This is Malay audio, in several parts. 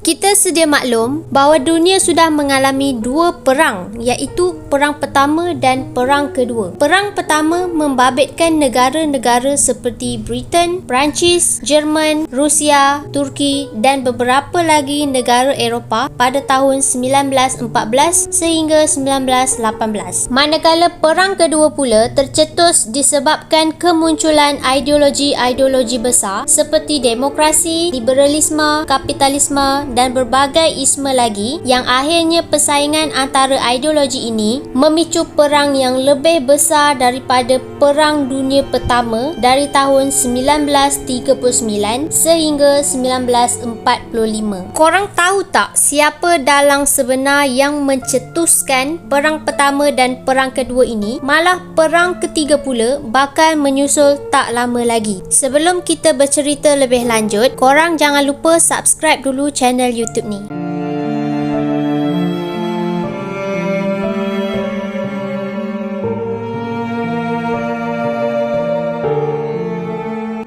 Kita sedia maklum bahawa dunia sudah mengalami dua perang, iaitu Perang Pertama dan Perang Kedua. Perang Pertama membabitkan negara-negara seperti Britain, Perancis, Jerman, Rusia, Turki dan beberapa lagi negara Eropah pada tahun 1914 sehingga 1918. Manakala Perang Kedua pula tercetus disebabkan kemunculan ideologi-ideologi besar seperti demokrasi, liberalisme, kapitalisme dan berbagai isme lagi yang akhirnya persaingan antara ideologi ini memicu perang yang lebih besar daripada Perang Dunia Pertama dari tahun 1939 sehingga 1945. Korang tahu tak siapa dalang sebenar yang mencetuskan Perang Pertama dan Perang Kedua ini? Malah Perang Ketiga pula bakal menyusul tak lama lagi. Sebelum kita bercerita lebih lanjut, korang jangan lupa subscribe dulu channel YouTube ni.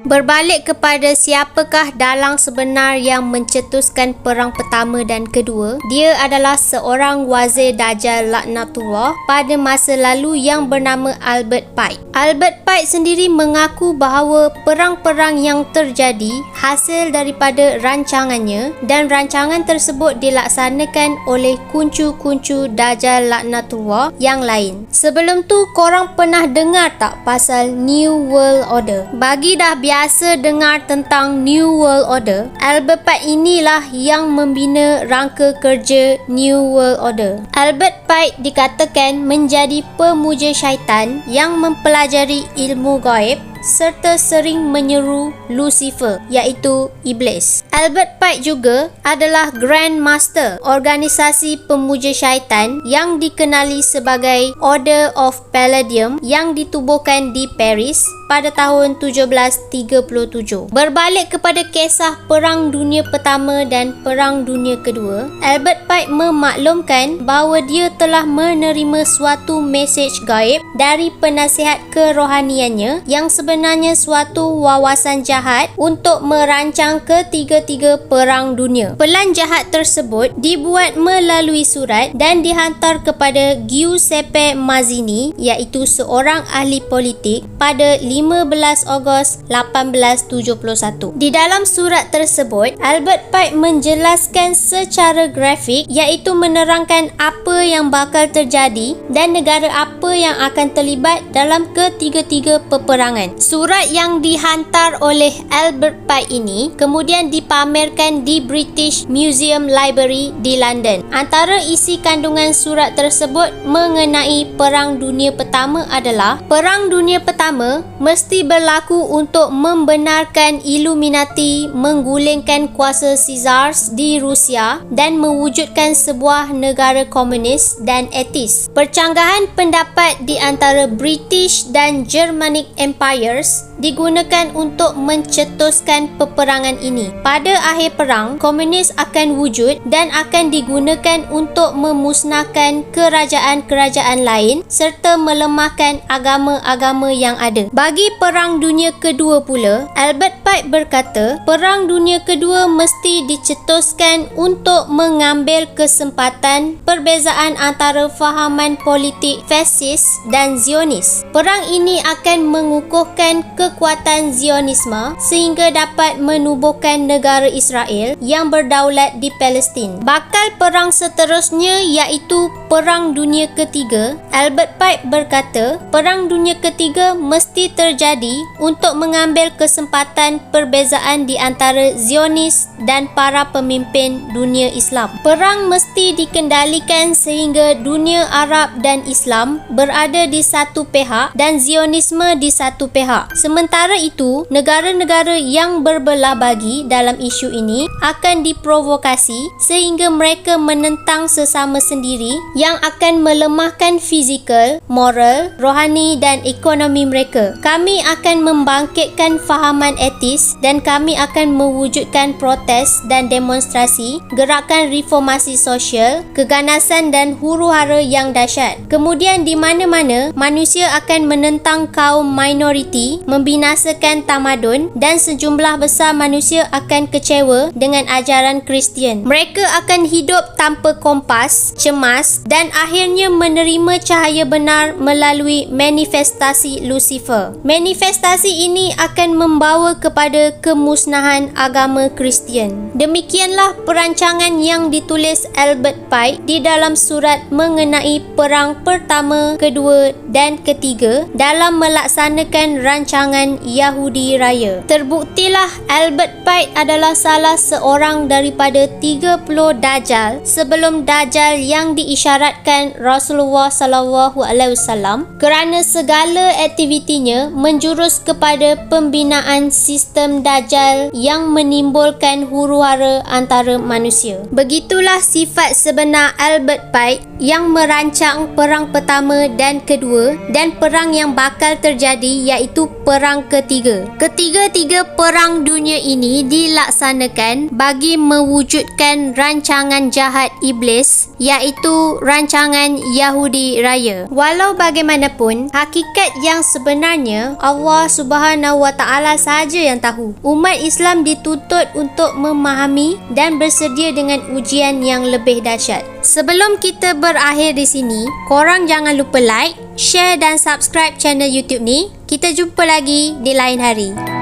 Berbalik kepada siapakah dalang sebenar yang mencetuskan Perang Pertama dan Kedua, dia adalah seorang wazir Dajjal laknatullah pada masa lalu yang bernama Albert Pike. Albert Pike sendiri mengaku bahawa perang-perang yang terjadi hasil daripada rancangannya dan rancangan tersebut dilaksanakan oleh kuncu-kuncu Dajjal laknatullah yang lain. Sebelum tu korang pernah dengar tak pasal New World Order? Bagi dah biasa dengar tentang New World Order, Albert Pike inilah yang membina rangka kerja New World Order. Albert Pike dikatakan menjadi pemuja syaitan yang mempelajari ilmu gaib serta sering menyeru Lucifer, iaitu Iblis. Albert Pike juga adalah Grand Master organisasi pemuja syaitan yang dikenali sebagai Order of Palladium yang ditubuhkan di Paris pada tahun 1737. Berbalik kepada kisah Perang Dunia Pertama dan Perang Dunia Kedua, Albert Pike memaklumkan bahawa dia telah menerima suatu mesej gaib dari penasihat kerohaniannya yang sebenarnya suatu wawasan jahat untuk merancang ketiga-tiga perang dunia. Pelan jahat tersebut dibuat melalui surat dan dihantar kepada Giuseppe Mazzini, iaitu seorang ahli politik, pada 15 Ogos 1871. Di dalam surat tersebut, Albert Pike menjelaskan secara grafik, iaitu menerangkan apa yang bakal terjadi dan negara apa yang akan terlibat dalam ketiga-tiga peperangan. Surat yang dihantar oleh Albert Pike ini kemudian dipamerkan di British Museum Library di London. Antara isi kandungan surat tersebut mengenai Perang Dunia Pertama adalah Perang Dunia Pertama mesti berlaku untuk membenarkan Illuminati menggulingkan kuasa Caesars di Rusia dan mewujudkan sebuah negara komunis dan etis. Percanggahan pendapat di antara British dan Germanic Empires digunakan untuk mencetuskan peperangan ini. Pada akhir perang, komunis akan wujud dan akan digunakan untuk memusnahkan kerajaan-kerajaan lain serta melemahkan agama-agama yang ada. Bagi Perang Dunia Kedua pula, Albert Pike berkata, Perang Dunia Kedua mesti dicetuskan untuk mengambil kesempatan perbezaan antara fahaman politik fasis dan Zionis. Perang ini akan mengukuhkan kekuatan Zionisme sehingga dapat menubuhkan negara Israel yang berdaulat di Palestin. Bakal perang seterusnya iaitu Perang Dunia Ketiga, Albert Pike berkata, Perang Dunia Ketiga mesti terjadi untuk mengambil kesempatan perbezaan di antara Zionis dan para pemimpin dunia Islam. Perang mesti dikendalikan sehingga dunia Arab dan Islam berada di satu pihak dan Zionisme di satu pihak. Sementara itu, negara-negara yang berbelah bagi dalam isu ini akan diprovokasi sehingga mereka menentang sesama sendiri yang akan melemahkan fizikal, moral, rohani dan ekonomi mereka. Kami akan membangkitkan fahaman etis dan kami akan mewujudkan protes dan demonstrasi, gerakan reformasi sosial, keganasan dan huru-hara yang dahsyat. Kemudian di mana-mana, manusia akan menentang kaum minoriti, membinasakan tamadun dan sejumlah besar manusia akan kecewa dengan ajaran Kristian. Mereka akan hidup tanpa kompas, cemas dan akhirnya menerima cahaya benar melalui manifestasi Lucifer. Manifestasi ini akan membawa kepada kemusnahan agama Kristian. Demikianlah perancangan yang ditulis Albert Pike di dalam surat mengenai Perang Pertama, Kedua dan Ketiga dalam melaksanakan rancangan Yahudi Raya. Terbuktilah Albert Pike adalah salah seorang daripada 30 Dajjal sebelum Dajjal yang diisyaratkan Rasulullah SAW kerana segala aktivitinya menjurus kepada pembinaan sistem Dajjal yang menimbulkan huru-hara antara manusia. Begitulah sifat sebenar Albert Pike yang merancang Perang Pertama dan Kedua dan perang yang bakal terjadi iaitu Perang Ketiga. Ketiga-tiga perang dunia ini dilaksanakan bagi mewujudkan rancangan jahat iblis iaitu rancangan Yahudi Raya. Walau bagaimanapun, hakikat yang sebenarnya Allah Subhanahu Wa Taala sahaja yang tahu. Umat Islam dituntut untuk memahami dan bersedia dengan ujian yang lebih dahsyat. Sebelum kita berakhir di sini, korang jangan lupa like, share dan subscribe channel YouTube ni. Kita jumpa lagi di lain hari.